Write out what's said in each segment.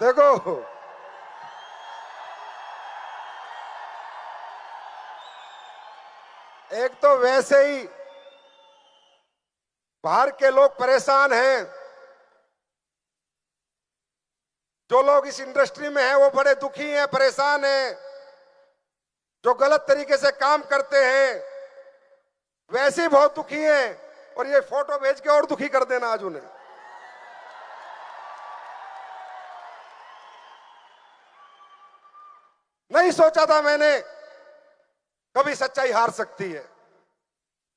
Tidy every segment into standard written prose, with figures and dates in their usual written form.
देखो, एक तो वैसे ही बाहर के लोग परेशान हैं, जो लोग इस इंडस्ट्री में हैं वो बड़े दुखी हैं, परेशान हैं, जो गलत तरीके से काम करते हैं वैसे ही बहुत दुखी हैं, और ये फोटो भेज के और दुखी कर देना आज उन्हें। नहीं सोचा था मैंने कभी सच्चाई हार सकती है।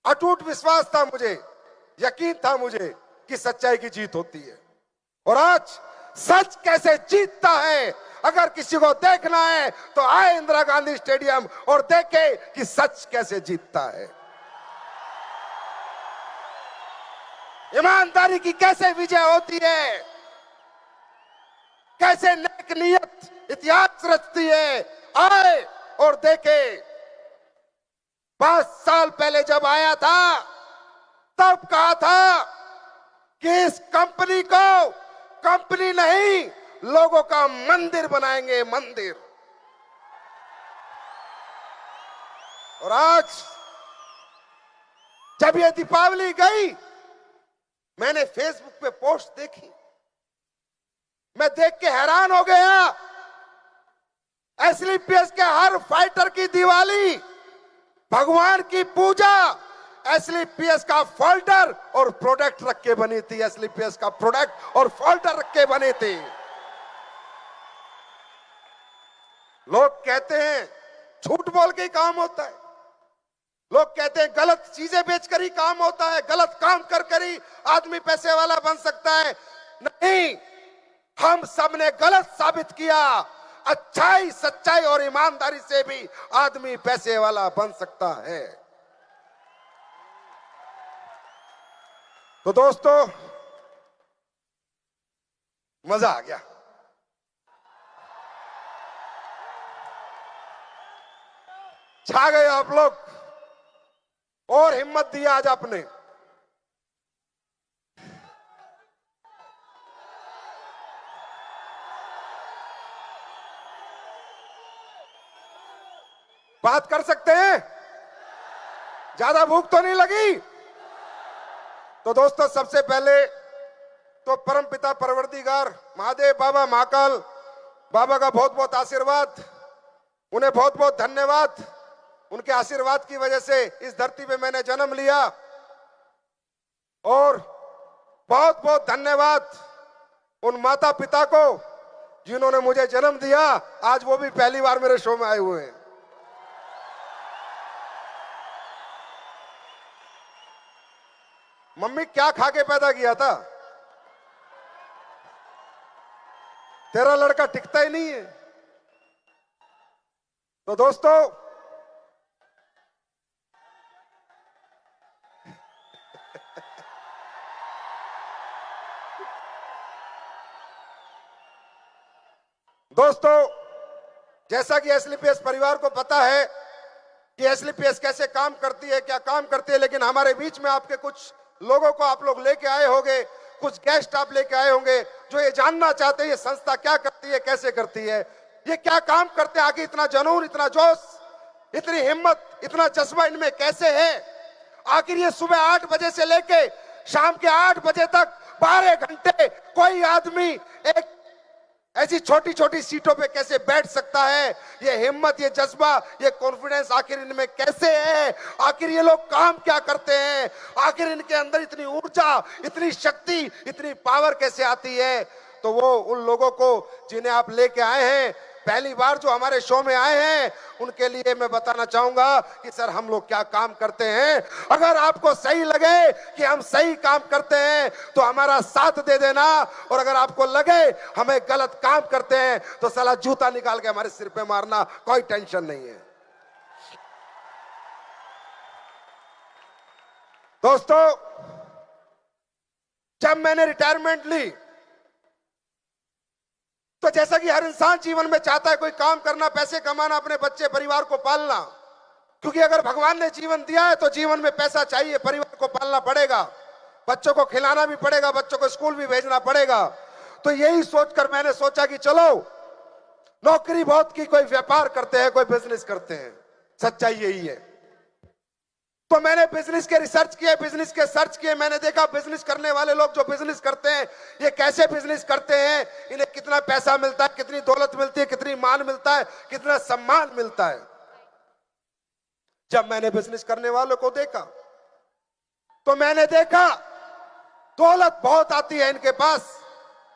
अटूट विश्वास था मुझे, यकीन था मुझे कि सच्चाई की जीत होती है। और आज सच कैसे जीतता है, अगर किसी को देखना है तो आए इंदिरा गांधी स्टेडियम और देखे कि सच कैसे जीतता है, ईमानदारी की कैसे विजय होती है, कैसे नेक नियत इतिहास रचती है। आए और देखे। 5 साल पहले जब आया था तब कहा था कि इस कंपनी को कंपनी नहीं, लोगों का मंदिर बनाएंगे, मंदिर। और आज जब ये दीपावली गई, मैंने फेसबुक पे पोस्ट देखी, मैं देख के हैरान हो गया। एसलीपीएस के हर फाइटर की दिवाली, भगवान की पूजा एसलीपीएस का फोल्डर और प्रोडक्ट रख के बनी थी, एसलीपीएस का प्रोडक्ट और फोल्डर रख के बने थे। लोग कहते हैं झूठ बोल के ही काम होता है, लोग कहते हैं गलत चीजें बेचकर ही काम होता है, गलत काम कर ही आदमी पैसे वाला बन सकता है। नहीं, हम सबने गलत साबित किया। अच्छाई, सच्चाई और ईमानदारी से भी आदमी पैसे वाला बन सकता है। तो दोस्तों, मजा आ गया। छा गए आप लोग, और हिम्मत दिया आज आपने। बात कर सकते हैं? ज्यादा भूख तो नहीं लगी? तो दोस्तों, सबसे पहले तो परमपिता परवरदिगार महादेव बाबा, महाकाल बाबा का बहुत बहुत आशीर्वाद, उन्हें बहुत बहुत धन्यवाद। उनके आशीर्वाद की वजह से इस धरती पे मैंने जन्म लिया। और बहुत बहुत धन्यवाद उन माता पिता को जिन्होंने मुझे जन्म दिया। आज वो भी पहली बार मेरे शो में आए हुए हैं। मम्मी क्या खा के पैदा किया था? तेरा लड़का टिकता ही नहीं है। तो दोस्तों, जैसा कि एसलीपीएस परिवार को पता है कि एसलीपीएस कैसे काम करती है, क्या काम करती है, लेकिन हमारे बीच में आपके कुछ लोगों को आप लोग लेके आए होंगे, कुछ गेस्ट आप लेके आए होंगे जो ये जानना चाहते हैं ये संस्था क्या करती है, कैसे करती है, ये क्या काम करते हैं, आगे इतना जुनून, इतना जोश, इतनी हिम्मत, इतना जज्बा इनमें कैसे है। आखिर ये सुबह 8 बजे से लेके शाम के 8 बजे तक 12 घंटे कोई आदमी एक ऐसी छोटी छोटी सीटों पे कैसे बैठ सकता है? ये हिम्मत, ये जज्बा, ये कॉन्फिडेंस आखिर इनमें कैसे है? आखिर ये लोग काम क्या करते हैं? आखिर इनके अंदर इतनी ऊर्जा, इतनी शक्ति, इतनी पावर कैसे आती है? तो वो उन लोगों को जिन्हें आप लेके आए हैं, पहली बार जो हमारे शो में आए हैं, उनके लिए मैं बताना चाहूंगा कि सर हम लोग क्या काम करते हैं। अगर आपको सही लगे कि हम सही काम करते हैं तो हमारा साथ दे देना, और अगर आपको लगे हमें गलत काम करते हैं तो साला जूता निकाल के हमारे सिर पे मारना, कोई टेंशन नहीं है। दोस्तों, जब मैंने रिटायरमेंट ली तो जैसा कि हर इंसान जीवन में चाहता है कोई काम करना, पैसे कमाना, अपने बच्चे परिवार को पालना, क्योंकि अगर भगवान ने जीवन दिया है तो जीवन में पैसा चाहिए, परिवार को पालना पड़ेगा, बच्चों को खिलाना भी पड़ेगा, बच्चों को स्कूल भी भेजना पड़ेगा। तो यही सोचकर मैंने सोचा कि चलो नौकरी बहुत की, कोई व्यापार करते हैं, कोई बिजनेस करते हैं। सच्चाई यही है। तो मैंने बिजनेस के रिसर्च किए, बिजनेस के सर्च किए। मैंने देखा बिजनेस करने वाले लोग जो बिजनेस करते हैं, ये कैसे बिजनेस करते हैं, इन्हें कितना पैसा मिलता है, कितनी दौलत मिलती है, कितनी मान मिलता है, कितना सम्मान मिलता है। जब मैंने बिजनेस करने वालों को देखा तो मैंने देखा दौलत बहुत आती है इनके पास,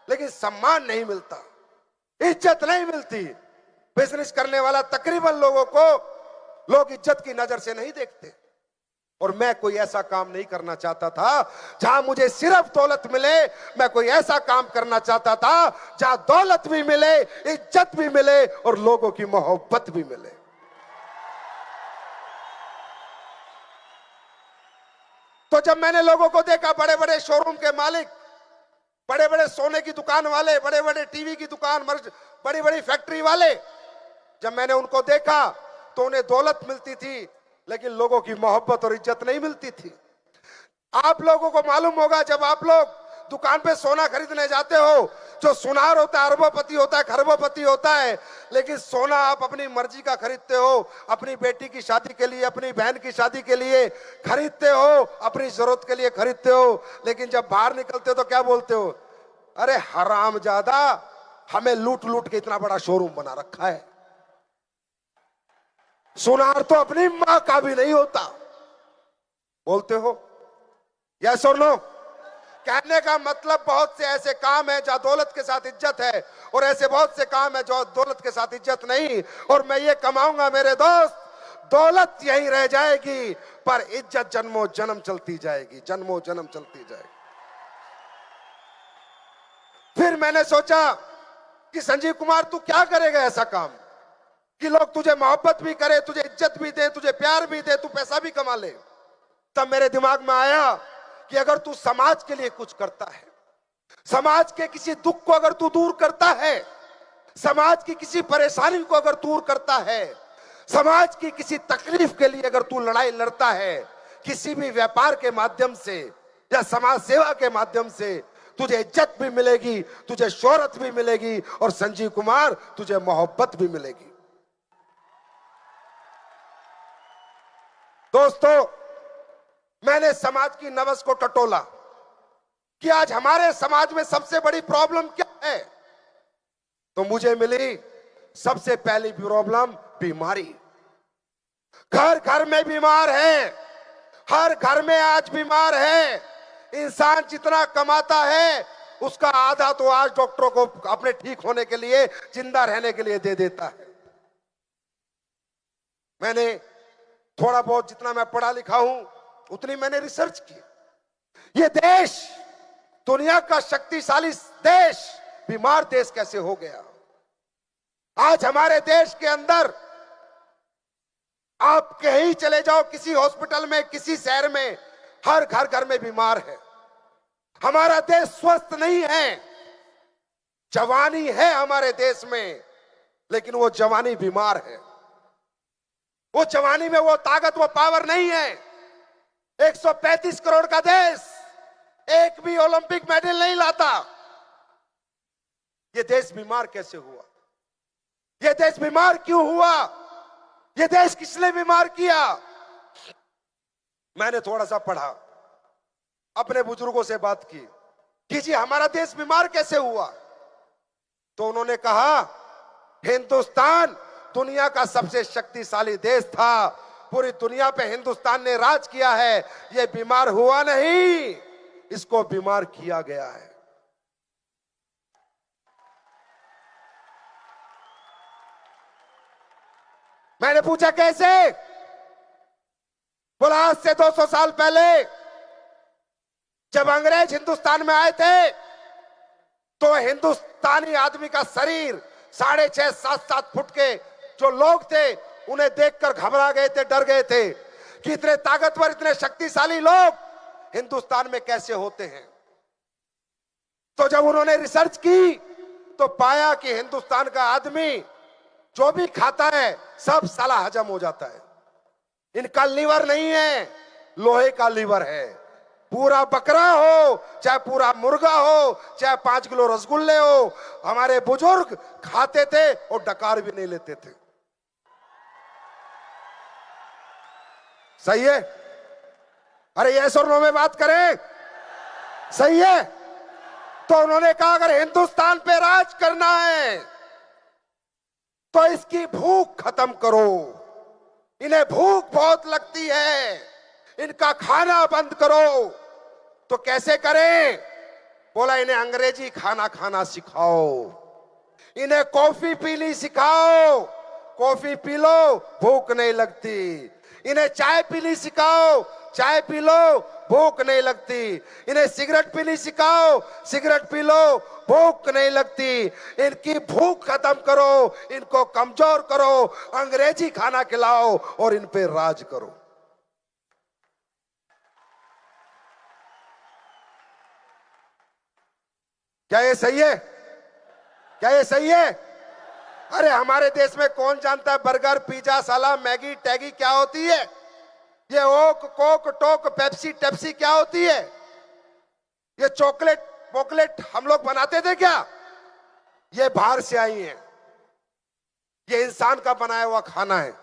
लेकिन सम्मान नहीं मिलता, इज्जत नहीं मिलती। बिजनेस करने वाला तकरीबन लोगों को लोग इज्जत की नजर से नहीं देखते। और मैं कोई ऐसा काम नहीं करना चाहता था जहां मुझे सिर्फ दौलत मिले। मैं कोई ऐसा काम करना चाहता था जहां दौलत भी मिले, इज्जत भी मिले और लोगों की मोहब्बत भी मिले। तो जब मैंने लोगों को देखा, बड़े बड़े शोरूम के मालिक, बड़े बड़े सोने की दुकान वाले, बड़े बड़े टीवी की दुकान, बड़ी बड़ी फैक्ट्री वाले, जब मैंने उनको देखा तो उन्हें दौलत मिलती थी, लेकिन लोगों की मोहब्बत और इज्जत नहीं मिलती थी। आप लोगों को मालूम होगा, जब आप लोग दुकान पे सोना खरीदने जाते हो, जो सुनार होता है अरबोपति होता है, खरबोपति होता है, लेकिन सोना आप अपनी मर्जी का खरीदते हो। अपनी बेटी की शादी के लिए, अपनी बहन की शादी के लिए खरीदते हो, अपनी जरूरत के लिए खरीदते हो। लेकिन जब बाहर निकलते हो तो क्या बोलते हो? अरे हरामजादा, हमें लूट लूट के इतना बड़ा शोरूम बना रखा है। सुनार तो अपनी मां का भी नहीं होता, बोलते हो? यस और नो? कहने का मतलब बहुत से ऐसे काम है जहां दौलत के साथ इज्जत है, और ऐसे बहुत से काम है जो दौलत के साथ इज्जत नहीं। और मैं ये कमाऊंगा मेरे दोस्त, दौलत यही रह जाएगी, पर इज्जत जन्मों जन्म चलती जाएगी, जन्मों जन्म चलती जाएगी। फिर मैंने सोचा कि संजीव कुमार तू क्या करेगा ऐसा काम कि लोग तुझे मोहब्बत भी करे, तुझे इज्जत भी दे, तुझे प्यार भी दे, तू पैसा भी कमा ले। तब मेरे दिमाग में आया कि अगर तू समाज के लिए कुछ करता है, समाज के किसी दुख को अगर तू दूर करता है, समाज की किसी परेशानी को अगर दूर करता है, समाज की किसी तकलीफ के लिए अगर तू लड़ाई लड़ता है, किसी भी व्यापार के माध्यम से या समाज सेवा के माध्यम से, तुझे इज्जत भी मिलेगी, तुझे शोहरत भी मिलेगी, और संजीव कुमार तुझे मोहब्बत भी मिलेगी। दोस्तों, मैंने समाज की नब्ज को टटोला कि आज हमारे समाज में सबसे बड़ी प्रॉब्लम क्या है, तो मुझे मिली सबसे पहली प्रॉब्लम बीमारी। घर घर में बीमार है, हर घर में आज बीमार है। इंसान जितना कमाता है उसका आधा तो आज डॉक्टरों को अपने ठीक होने के लिए, जिंदा रहने के लिए दे देता है। मैंने थोड़ा बहुत जितना मैं पढ़ा लिखा हूं उतनी मैंने रिसर्च की। ये देश, दुनिया का शक्तिशाली देश, बीमार देश कैसे हो गया? आज हमारे देश के अंदर आप कहीं चले जाओ, किसी हॉस्पिटल में, किसी शहर में, हर घर घर में बीमार है। हमारा देश स्वस्थ नहीं है। जवानी है हमारे देश में, लेकिन वो जवानी बीमार है। वो जवानी में वो ताकत, वो पावर नहीं है। 135 करोड़ का देश एक भी ओलंपिक मेडल नहीं लाता। ये देश बीमार कैसे हुआ? ये देश बीमार क्यों हुआ? ये देश किसने बीमार किया? मैंने थोड़ा सा पढ़ा, अपने बुजुर्गों से बात की कि जी हमारा देश बीमार कैसे हुआ? तो उन्होंने कहा, हिंदुस्तान दुनिया का सबसे शक्तिशाली देश था, पूरी दुनिया पे हिंदुस्तान ने राज किया है, ये बीमार हुआ नहीं, इसको बीमार किया गया है। मैंने पूछा कैसे? बोला आज से 200 साल पहले जब अंग्रेज हिंदुस्तान में आए थे तो हिंदुस्तानी आदमी का शरीर 6.5 7 फुट के जो लोग थे उन्हें देखकर घबरा गए थे, डर गए थे कि इतने ताकतवर, इतने शक्तिशाली लोग हिंदुस्तान में कैसे होते हैं। तो जब उन्होंने रिसर्च की तो पाया कि हिंदुस्तान का आदमी जो भी खाता है सब साला हजम हो जाता है। इनका लीवर नहीं है, लोहे का लीवर है। पूरा बकरा हो, चाहे पूरा मुर्गा हो, चाहे 5 किलो रसगुल्ले हो, हमारे बुजुर्ग खाते थे और डकार भी नहीं लेते थे। सही है? अरे यस और नो में बात करें, सही है? तो उन्होंने कहा अगर हिंदुस्तान पे राज करना है तो इसकी भूख खत्म करो। इन्हें भूख बहुत लगती है, इनका खाना बंद करो। तो कैसे करें? बोला इन्हें अंग्रेजी खाना खाना सिखाओ, इन्हें कॉफी पीनी सिखाओ, कॉफी पी लो भूख नहीं लगती। इन्हें चाय पीनी सिखाओ, चाय पी लो भूख नहीं लगती। इन्हें सिगरेट पीनी सिखाओ, सिगरेट पी लो भूख नहीं लगती। इनकी भूख खत्म करो, इनको कमजोर करो, अंग्रेजी खाना खिलाओ और इन पे राज करो। क्या ये सही है? क्या ये सही है? अरे हमारे देश में कौन जानता है बर्गर, पिज्जा, सलाद, मैगी, टैगी क्या होती है? ये ओक, कोक, टोक, पेप्सी, टेप्सी क्या होती है? ये चॉकलेट पॉकलेट हम लोग बनाते थे क्या? ये बाहर से आई है। ये इंसान का बनाया हुआ खाना है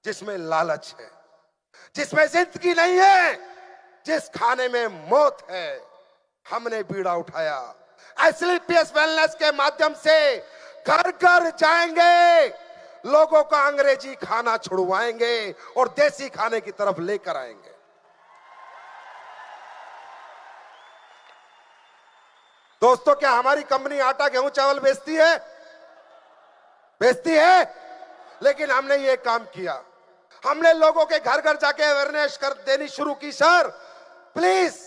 जिसमें लालच है, जिसमें जिंदगी नहीं है, जिस खाने में मौत है। हमने बीड़ा उठाया, एसलीपीएस वेलनेस के माध्यम से घर घर जाएंगे, लोगों का अंग्रेजी खाना छुड़वाएंगे और देसी खाने की तरफ लेकर आएंगे। दोस्तों, क्या हमारी कंपनी आटा, गेहूं, चावल बेचती है? बेचती है। लेकिन हमने ये काम किया, हमने लोगों के घर घर जाके अवेयरनेस कर देनी शुरू की। सर प्लीज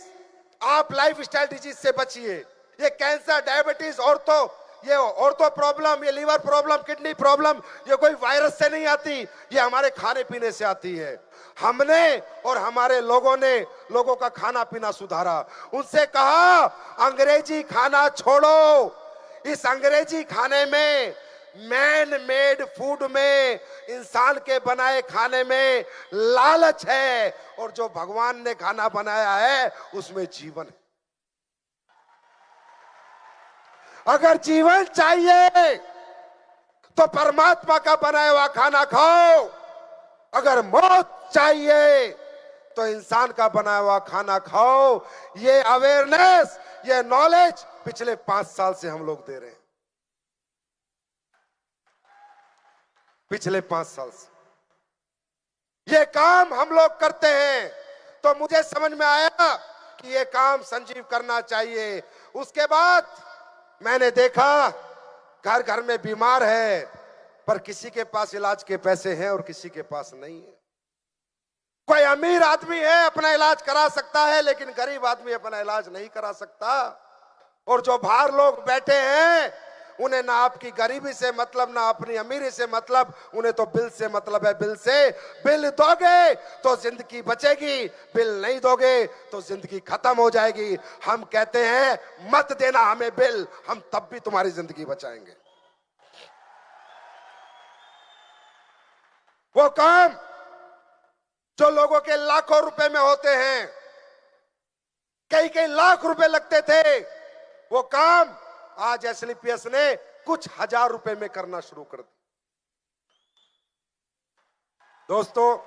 आप लाइफस्टाइल डिजीज से बचिए। ये कैंसर, डायबिटीज, ऑर्थो प्रॉब्लम, ये लीवर प्रॉब्लम, किडनी प्रॉब्लम, ये कोई वायरस से नहीं आती, ये हमारे खाने पीने से आती है। हमने और हमारे लोगों ने लोगों का खाना पीना सुधारा। उनसे कहा अंग्रेजी खाना छोड़ो। इस अंग्रेजी खाने में, मैन मेड फूड में, इंसान के बनाए खाने में लालच है, और जो भगवान ने खाना बनाया है उसमें जीवन है। अगर जीवन चाहिए तो परमात्मा का बनाया हुआ खाना खाओ, अगर मौत चाहिए तो इंसान का बनाया हुआ खाना खाओ। ये अवेयरनेस, ये नॉलेज पिछले 5 साल से हम लोग दे रहे हैं। पिछले 5 साल से ये काम हम लोग करते हैं। तो मुझे समझ में आया कि ये काम संजीव करना चाहिए। उसके बाद मैंने देखा घर घर में बीमार है, पर किसी के पास इलाज के पैसे हैं और किसी के पास नहीं है। कोई अमीर आदमी है अपना इलाज करा सकता है, लेकिन गरीब आदमी अपना इलाज नहीं करा सकता। और जो बाहर लोग बैठे हैं उन्हें ना आपकी गरीबी से मतलब, ना अपनी अमीरी से मतलब, उन्हें तो बिल से मतलब है। बिल से, बिल दोगे तो जिंदगी बचेगी, बिल नहीं दोगे तो जिंदगी खत्म हो जाएगी। हम कहते हैं मत देना हमें बिल, हम तब भी तुम्हारी जिंदगी बचाएंगे। वो काम जो लोगों के लाखों रुपए में होते हैं, कई कई लाख रुपए लगते थे, वो काम आज एसलीपीएस ने कुछ हजार रुपए में करना शुरू कर दिया। दोस्तों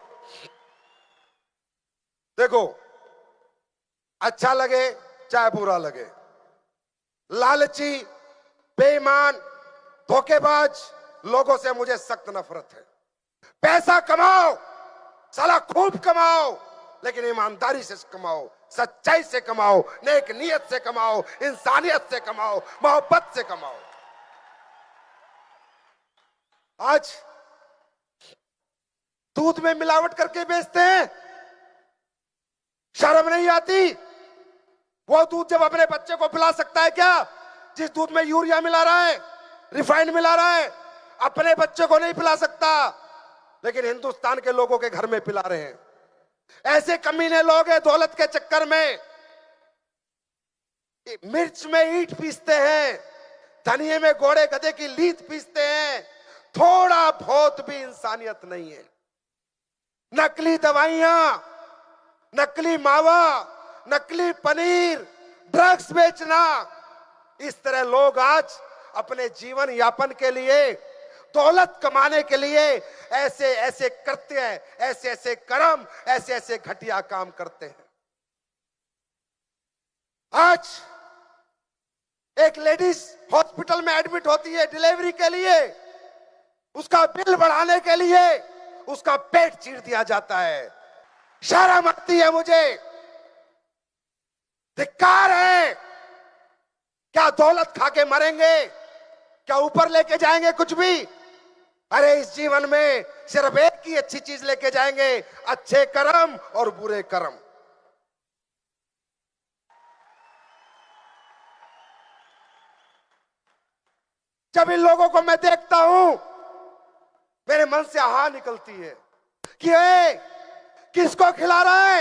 देखो, अच्छा लगे चाहे बुरा लगे, लालची, बेईमान, धोखेबाज लोगों से मुझे सख्त नफरत है। पैसा कमाओ, साला खूब कमाओ, लेकिन ईमानदारी से कमाओ, सच्चाई से कमाओ, नेक नियत से कमाओ, इंसानियत से कमाओ, मोहब्बत से कमाओ। आज दूध में मिलावट करके बेचते हैं, शर्म नहीं आती? वो दूध जब अपने बच्चे को पिला सकता है क्या जिस दूध में यूरिया मिला रहा है, रिफाइंड मिला रहा है? अपने बच्चे को नहीं पिला सकता, लेकिन हिंदुस्तान के लोगों के घर में पिला रहे हैं। ऐसे कमीने लोग हैं, दौलत के चक्कर में मिर्च में ईंट पीसते हैं, धनिये में घोड़े गधे की लीद पीसते हैं। थोड़ा बहुत भी इंसानियत नहीं है। नकली दवाइयां, नकली मावा, नकली पनीर, ड्रग्स बेचना, इस तरह लोग आज अपने जीवन यापन के लिए, दौलत कमाने के लिए ऐसे ऐसे कृत्य, ऐसे ऐसे कर्म, ऐसे ऐसे घटिया काम करते हैं। आज एक लेडीज हॉस्पिटल में एडमिट होती है डिलीवरी के लिए, उसका बिल बढ़ाने के लिए उसका पेट चीर दिया जाता है। शर्म आती है मुझे, धिक्कार है। क्या दौलत खा के मरेंगे? क्या ऊपर लेके जाएंगे कुछ भी? अरे इस जीवन में सिर्फ एक ही अच्छी चीज लेके जाएंगे, अच्छे कर्म और बुरे कर्म। जब इन लोगों को मैं देखता हूं, मेरे मन से आह निकलती है कि किसको खिला रहा है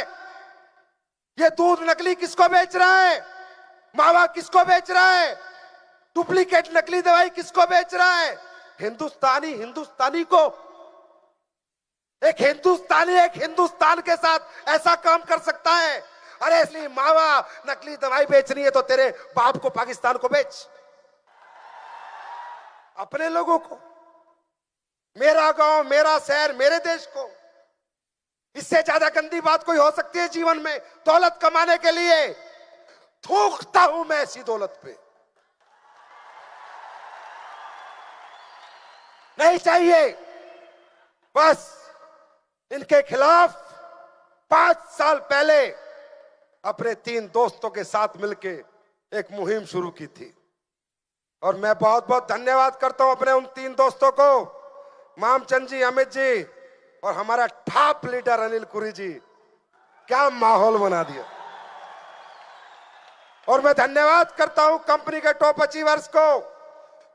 ये दूध? नकली किसको बेच रहा है? मावा किसको बेच रहा है? डुप्लीकेट नकली दवाई किसको बेच रहा है? हिंदुस्तानी को। एक हिंदुस्तान के साथ ऐसा काम कर सकता है? अरे इसलिए मावा नकली दवाई बेचनी है तो तेरे बाप को पाकिस्तान को बेच, अपने लोगों को, मेरा गांव, मेरा शहर, मेरे देश को। इससे ज्यादा गंदी बात कोई हो सकती है जीवन में? दौलत कमाने के लिए थूकता हूं मैं ऐसी दौलत पे। नहीं चाहिए। बस इनके खिलाफ 5 साल पहले अपने 3 दोस्तों के साथ मिलके एक मुहिम शुरू की थी, और मैं बहुत बहुत धन्यवाद करता हूं अपने उन 3 दोस्तों को, मामचंद जी, अमित जी और हमारा टॉप लीडर अनिल कुरी जी। क्या माहौल बना दिया। और मैं धन्यवाद करता हूं कंपनी के टॉप अचीवर्स को,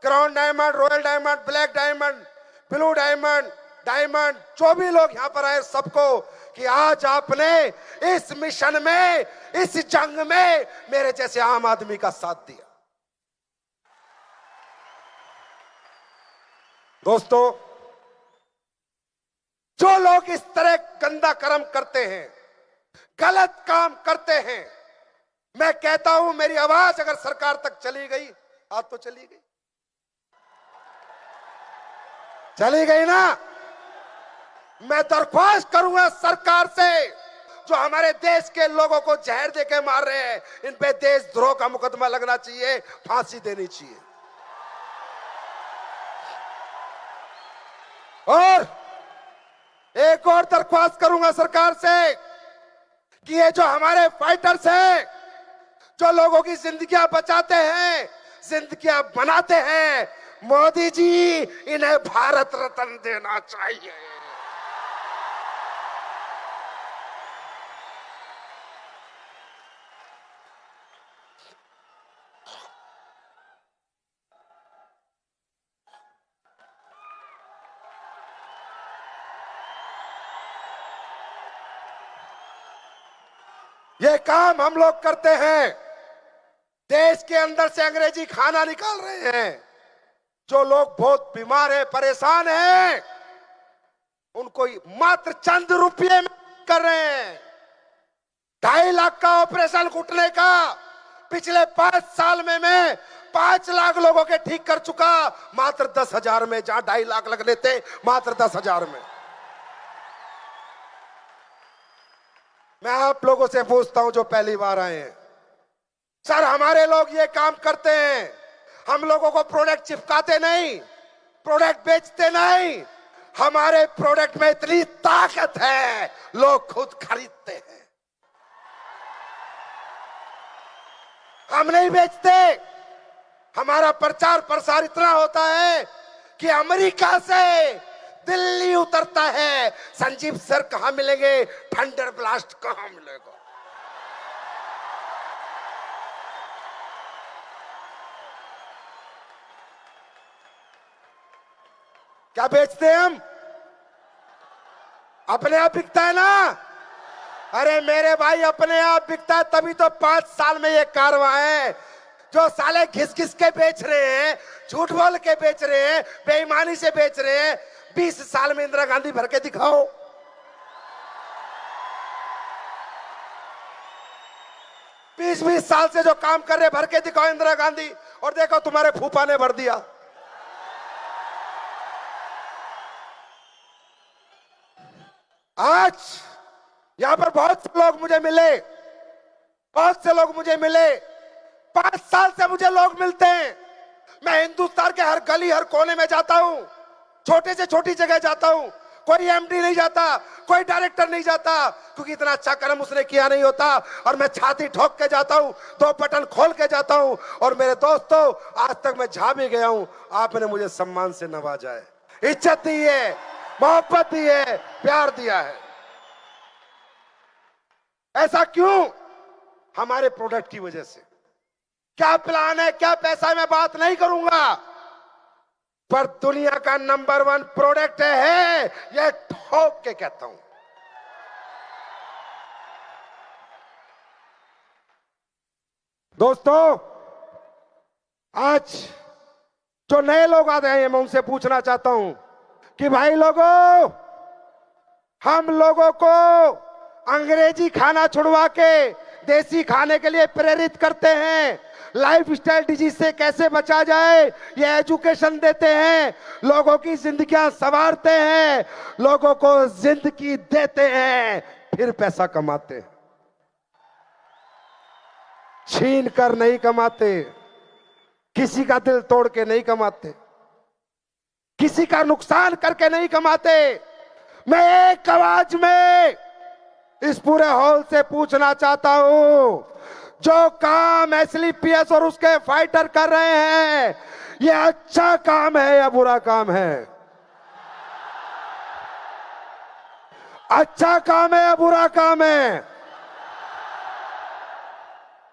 crown diamond, royal diamond, black diamond, blue diamond, जो भी लोग यहां पर आए सबको, कि आज आपने इस मिशन में, इस जंग में मेरे जैसे आम आदमी का साथ दिया। दोस्तों, जो लोग इस तरह गंदा कर्म करते हैं, गलत काम करते हैं, मैं कहता हूं मेरी आवाज अगर सरकार तक चली गई, आज तो चली गई ना। मैं दरख्वास्त करूंगा सरकार से, जो हमारे देश के लोगों को जहर देके मार रहे हैं, इन पे देशद्रोह का मुकदमा लगना चाहिए, फांसी देनी चाहिए। और एक और दरख्वास्त करूंगा सरकार से कि ये जो हमारे फाइटर्स हैं, जो लोगों की जिंदगियां बचाते हैं, जिंदगियां बनाते हैं, मोदी जी इन्हें भारत रत्न देना चाहिए। ये काम हम लोग करते हैं। देश के अंदर से अंग्रेजी खाना निकाल रहे हैं। जो लोग बहुत बीमार हैं, परेशान हैं, उनको मात्र चंद रुपये में कर रहे हैं। 2.5 लाख का ऑपरेशन घुटने का पिछले 5 साल में मैं 5 लाख लोगों के ठीक कर चुका, मात्र 10,000 में। जहां 2.5 लाख लगने थे, मात्र 10,000 में। मैं आप लोगों से पूछता हूं जो पहली बार आए हैं, सर हमारे लोग ये काम करते हैं, हम लोगों को प्रोडक्ट चिपकाते नहीं, प्रोडक्ट बेचते नहीं, हमारे प्रोडक्ट में इतनी ताकत है लोग खुद खरीदते हैं। हम नहीं बेचते। हमारा प्रचार प्रसार इतना होता है कि अमेरिका से दिल्ली उतरता है, संजीव सर कहां मिलेंगे, थंडर ब्लास्ट कहां मिलेगा। क्या बेचते हैं हम? अपने आप बिकता है ना। अरे मेरे भाई, अपने आप बिकता है तभी तो 5 साल में ये कारवां है। जो साले घिस घिस के बेच रहे हैं, झूठ बोल के बेच रहे हैं, बेईमानी से बेच रहे हैं, 20 साल में इंदिरा गांधी भर के दिखाओ। 20-20 साल से जो काम कर रहे, भर के दिखाओ इंदिरा गांधी, और देखो तुम्हारे फूफा ने भर दिया। आज यहां पर बहुत से लोग मुझे मिले, बहुत से लोग मुझे मिले, 5 साल से मुझे लोग मिलते हैं। मैं हिंदुस्तान के हर गली हर कोने में जाता हूं, छोटे से छोटी जगह जाता हूं, कोई एमडी नहीं जाता, कोई डायरेक्टर नहीं जाता, क्योंकि इतना अच्छा कर्म उसने किया नहीं होता। और मैं छाती ठोक के जाता हूं, 2 बटन खोल के जाता हूं। और मेरे दोस्तों, आज तक मैं जहां भी गया हूं, आपने मुझे सम्मान से नवाजा है, इज्जत दी है, मोहब्बत दी है, प्यार दिया है। ऐसा क्यों? हमारे प्रोडक्ट की वजह से। क्या प्लान है, क्या पैसा है, मैं बात नहीं करूंगा, पर दुनिया का नंबर 1 प्रोडक्ट है, यह ठोक के कहता हूं। दोस्तों, आज जो नए लोग आ रहे हैं, मैं उनसे पूछना चाहता हूं कि भाई लोगों, हम लोगों को अंग्रेजी खाना छुड़वा के देसी खाने के लिए प्रेरित करते हैं। लाइफस्टाइल डिजीज से कैसे बचा जाए, ये एजुकेशन देते हैं, लोगों की जिंदगियां संवारते हैं, लोगों को जिंदगी देते हैं, फिर पैसा कमाते हैं। छीन कर नहीं कमाते, किसी का दिल तोड़ के नहीं कमाते, किसी का नुकसान करके नहीं कमाते। मैं एक आवाज में इस पूरे हॉल से पूछना चाहता हूं, जो काम एसलीपीएस और उसके फाइटर कर रहे हैं, ये अच्छा काम है या बुरा काम है? अच्छा काम है या बुरा काम है?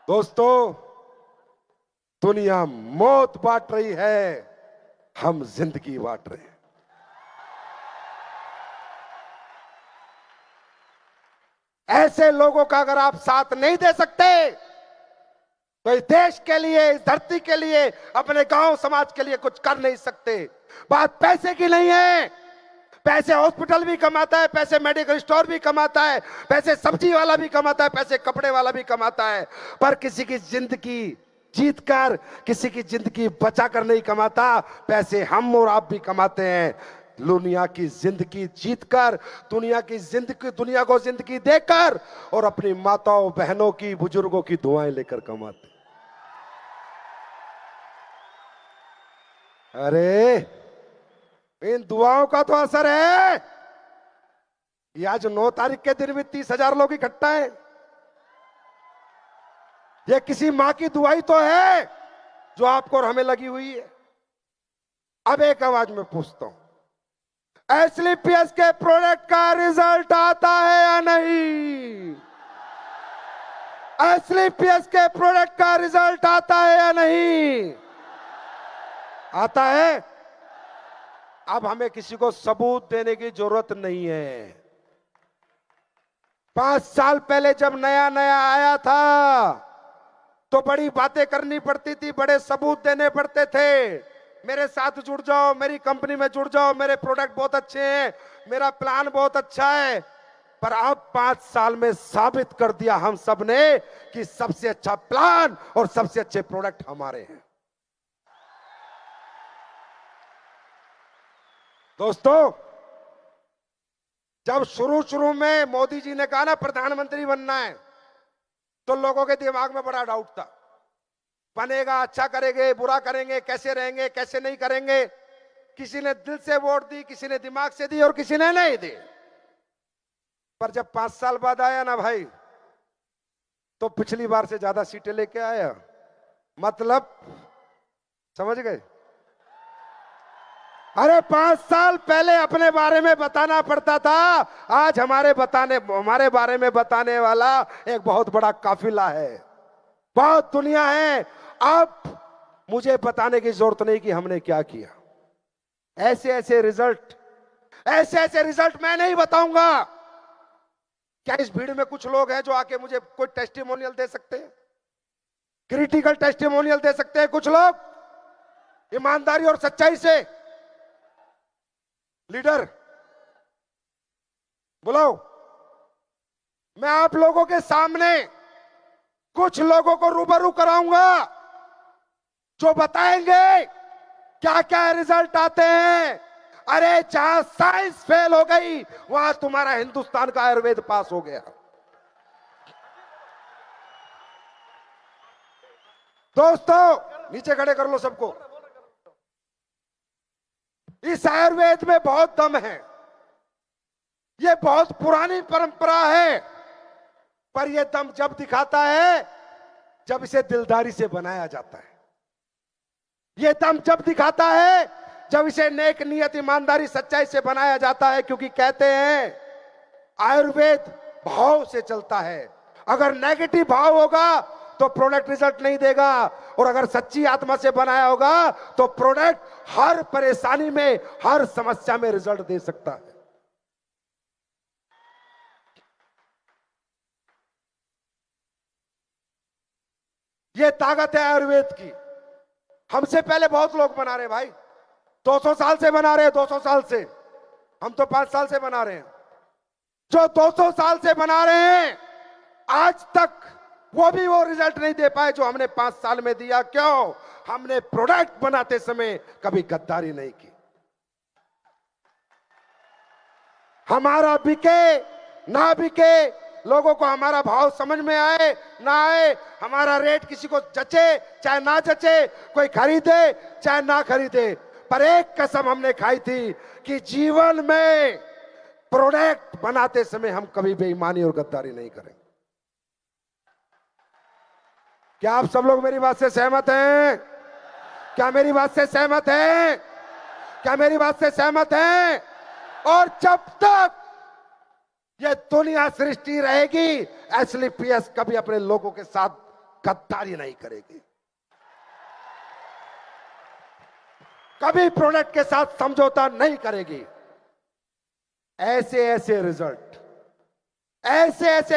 दोस्तों, दुनिया मौत बांट रही है, हम जिंदगी बांट रहे हैं। ऐसे लोगों का अगर आप साथ नहीं दे सकते, तो इस देश के लिए, इस धरती के लिए, अपने गांव समाज के लिए कुछ कर नहीं सकते। बात पैसे की नहीं है, पैसे हॉस्पिटल भी कमाता है, पैसे मेडिकल स्टोर भी कमाता है, पैसे सब्जी वाला भी कमाता है, पैसे कपड़े वाला भी कमाता है, पर किसी की जिंदगी जीत कर, किसी की जिंदगी बचा कर नहीं कमाता। पैसे हम और आप भी कमाते हैं, दुनिया की जिंदगी जीतकर, दुनिया को जिंदगी देकर, और अपनी माताओं बहनों की, बुजुर्गों की दुआएं लेकर कमाते। अरे, इन दुआओं का तो असर है। ये आज 9 तारीख के दिन भी 30,000 लोग इकट्ठा है। ये किसी मां की दुआई तो है जो आपको और हमें लगी हुई है। अब एक आवाज में पूछता हूं, एसलीपीएस के प्रोडक्ट का रिजल्ट आता है या नहीं? एसलीपीएस के प्रोडक्ट का रिजल्ट आता है या नहीं? आता है। अब हमें किसी को सबूत देने की जरूरत नहीं है। 5 साल पहले जब नया नया आया था, तो बड़ी बातें करनी पड़ती थी, बड़े सबूत देने पड़ते थे। मेरे साथ जुड़ जाओ, मेरी कंपनी में जुड़ जाओ, मेरे प्रोडक्ट बहुत अच्छे हैं, मेरा प्लान बहुत अच्छा है। पर अब 5 साल में साबित कर दिया हम सब ने कि सबसे अच्छा प्लान और सबसे अच्छे प्रोडक्ट हमारे हैं। दोस्तों, जब शुरू में मोदी जी ने कहा ना प्रधानमंत्री बनना है, तो लोगों के दिमाग में बड़ा डाउट था, बनेगा, अच्छा करेंगे, बुरा करेंगे, कैसे रहेंगे, कैसे नहीं करेंगे। किसी ने दिल से वोट दी, किसी ने दिमाग से दी और किसी ने नहीं दी। पर जब 5 साल बाद आया ना भाई, तो पिछली बार से ज्यादा सीटें लेके आया। मतलब समझ गए? अरे 5 साल पहले अपने बारे में बताना पड़ता था, आज हमारे बारे में बताने वाला एक बहुत बड़ा काफिला है, बहुत दुनिया है। अब मुझे बताने की जरूरत नहीं कि हमने क्या किया। ऐसे ऐसे रिजल्ट मैं नहीं बताऊंगा। क्या इस भीड़ में कुछ लोग हैं जो आके मुझे कोई टेस्टिमोनियल दे सकते हैं? क्रिटिकल टेस्टिमोनियल दे सकते हैं कुछ लोग ईमानदारी और सच्चाई से? लीडर बुलाओ। मैं आप लोगों के सामने कुछ लोगों को रूबरू कराऊंगा जो बताएंगे क्या क्या रिजल्ट आते हैं। अरे जहां साइंस फेल हो गई वहां तुम्हारा हिंदुस्तान का आयुर्वेद पास हो गया। दोस्तों नीचे खड़े कर लो सबको। इस आयुर्वेद में बहुत दम है, ये बहुत पुरानी परंपरा है, पर यह दम जब दिखाता है जब इसे दिलदारी से बनाया जाता है। यह दम जब दिखाता है जब इसे नेक नियत, ईमानदारी, सच्चाई से बनाया जाता है। क्योंकि कहते हैं आयुर्वेद भाव से चलता है। अगर नेगेटिव भाव होगा तो प्रोडक्ट रिजल्ट नहीं देगा, और अगर सच्ची आत्मा से बनाया होगा तो प्रोडक्ट हर परेशानी में, हर समस्या में रिजल्ट दे सकता है। यह ताकत है आयुर्वेद की। हमसे पहले बहुत लोग बना रहे हैं भाई, 200 साल से बना रहे हैं, 200 साल से। हम तो 5 साल से बना रहे हैं। जो 200 साल से बना रहे हैं आज तक वो भी वो रिजल्ट नहीं दे पाए जो हमने 5 साल में दिया। क्यों? हमने प्रोडक्ट बनाते समय कभी गद्दारी नहीं की। हमारा बिके ना बिके, लोगों को हमारा भाव समझ में आए ना आए, हमारा रेट किसी को जचे चाहे ना जचे, कोई खरीदे चाहे ना खरीदे, पर एक कसम हमने खाई थी कि जीवन में प्रोडक्ट बनाते समय हम कभी बेईमानी और गद्दारी नहीं करेंगे। क्या आप सब लोग मेरी बात से सहमत हैं? क्या मेरी बात से सहमत हैं? क्या मेरी बात से सहमत हैं? और जब तक यह दुनिया सृष्टि रहेगी एसलीपीएस कभी अपने लोगों के साथ गद्दारी नहीं करेगी, कभी प्रोडक्ट के साथ समझौता नहीं करेगी। ऐसे ऐसे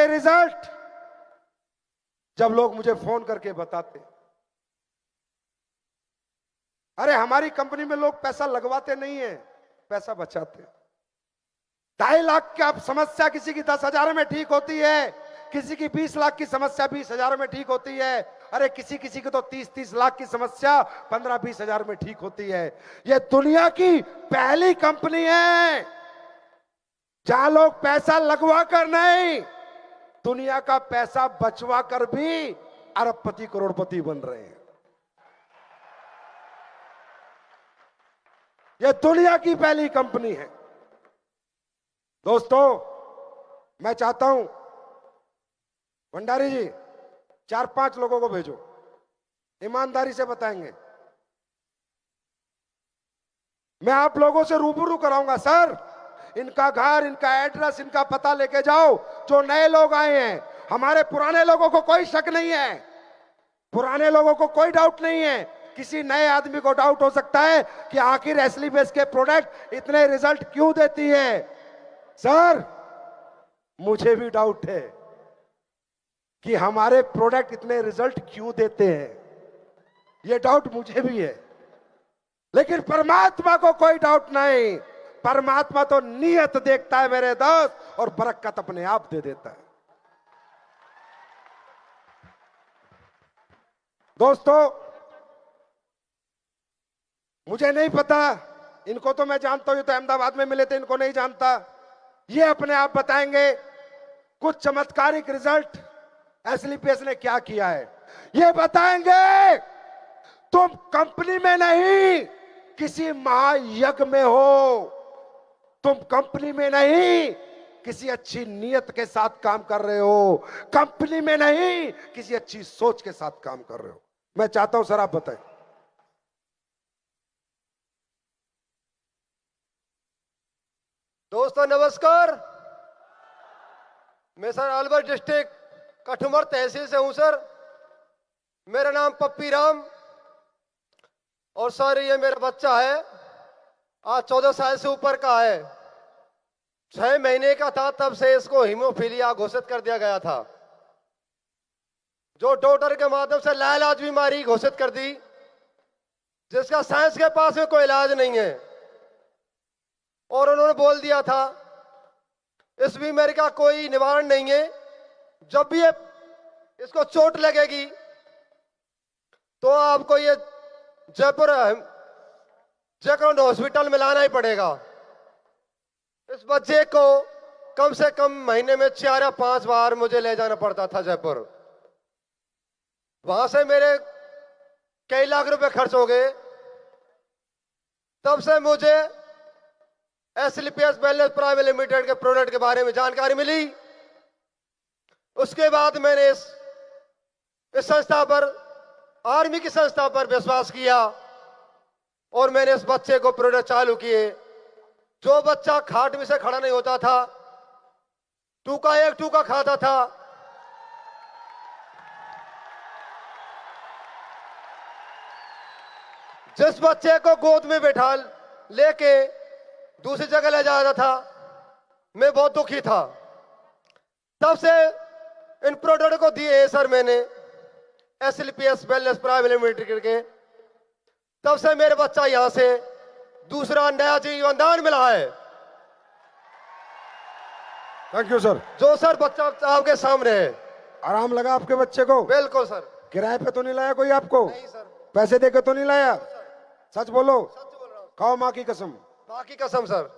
रिजल्ट जब लोग मुझे फोन करके बताते, अरे हमारी कंपनी में लोग पैसा लगवाते नहीं है, पैसा बचाते। 2.5 लाख की आप समस्या किसी की 10,000 में ठीक होती है, किसी की 20 लाख की समस्या 20,000 में ठीक होती है। अरे किसी किसी की तो 30-30 लाख की समस्या 15-20 हजार में ठीक होती है। यह दुनिया की पहली कंपनी है जहां लोग पैसा लगवा कर नहीं, दुनिया का पैसा बचवा कर भी अरबपति करोड़पति बन रहे हैं। यह दुनिया की पहली कंपनी है। दोस्तों मैं चाहता हूं भंडारी जी 4-5 लोगों को भेजो, ईमानदारी से बताएंगे। मैं आप लोगों से रूबरू कराऊंगा। सर इनका घर, इनका एड्रेस, इनका पता लेके जाओ। जो नए लोग आए हैं, हमारे पुराने लोगों को कोई शक नहीं है, पुराने लोगों को कोई डाउट नहीं है। किसी नए आदमी को डाउट हो सकता है कि आखिर एसलीपीएस के प्रोडक्ट इतने रिजल्ट क्यों देती है। सर मुझे भी डाउट है कि हमारे प्रोडक्ट इतने रिजल्ट क्यों देते हैं, यह डाउट मुझे भी है। लेकिन परमात्मा को कोई डाउट नहीं। परमात्मा तो नियत देखता है मेरे दोस्त, और बरकत अपने आप दे देता है। दोस्तों मुझे नहीं पता, इनको तो मैं जानता हूं, ये तो अहमदाबाद में मिले थे, इनको नहीं जानता। ये अपने आप बताएंगे कुछ चमत्कारिक रिजल्ट एसलीपीएस ने क्या किया है, ये बताएंगे। तुम कंपनी में नहीं किसी महायज्ञ में हो, तुम कंपनी में नहीं किसी अच्छी नियत के साथ काम कर रहे हो, कंपनी में नहीं किसी अच्छी सोच के साथ काम कर रहे हो। मैं चाहता हूं सर आप बताएं। दोस्तों नमस्कार, मैं सर अलवर डिस्ट्रिक्ट कठुमर तहसील से हूं सर। मेरा नाम पप्पी राम, और सर ये मेरा बच्चा है, आज 14 साल से ऊपर का है। 6 महीने का था तब से इसको हीमोफीलिया घोषित कर दिया गया था, जो डॉक्टर के माध्यम से लाइलाज बीमारी घोषित कर दी, जिसका साइंस के पास में कोई इलाज नहीं है। और उन्होंने बोल दिया था इस बीमारी का कोई निवारण नहीं है। जब भी ये इसको चोट लगेगी तो आपको ये जयपुर जयपुर हॉस्पिटल में लाना ही पड़ेगा। इस बच्चे को कम से कम महीने में 4 या 5 बार मुझे ले जाना पड़ता था जयपुर। वहां से मेरे कई लाख रुपए खर्च हो गए। तब से मुझे एसएलपीएस वेलनेस प्राइवेट लिमिटेड के प्रोडक्ट के बारे में जानकारी मिली। उसके बाद मैंने इस संस्था पर, आर्मी की संस्था पर विश्वास किया और मैंने इस बच्चे को प्रोडक्ट चालू किए। जो बच्चा खाट में से खड़ा नहीं होता था, टूका एक टूका खाता था, जिस बच्चे को गोद में बैठा लेके दूसरी जगह ले जाता था, मैं बहुत दुखी था। तब से इन प्रोडक्ट को दिए सर मैंने एसएलपीएस वेलनेस प्राइवेट लिमिटेड के। तब से मेरे बच्चा यहां से दूसरा नया जीवनदान मिला है। Thank you sir. जो सर बच्चा आपके सामने है। आराम लगा आपके बच्चे को? बिल्कुल सर। किराए पे तो नहीं लाया कोई आपको? नहीं सर। पैसे देके तो नहीं लाया? सच बोलो। सच बोल रहा हूं। खाओ माँ की कसम। मां की कसम सर।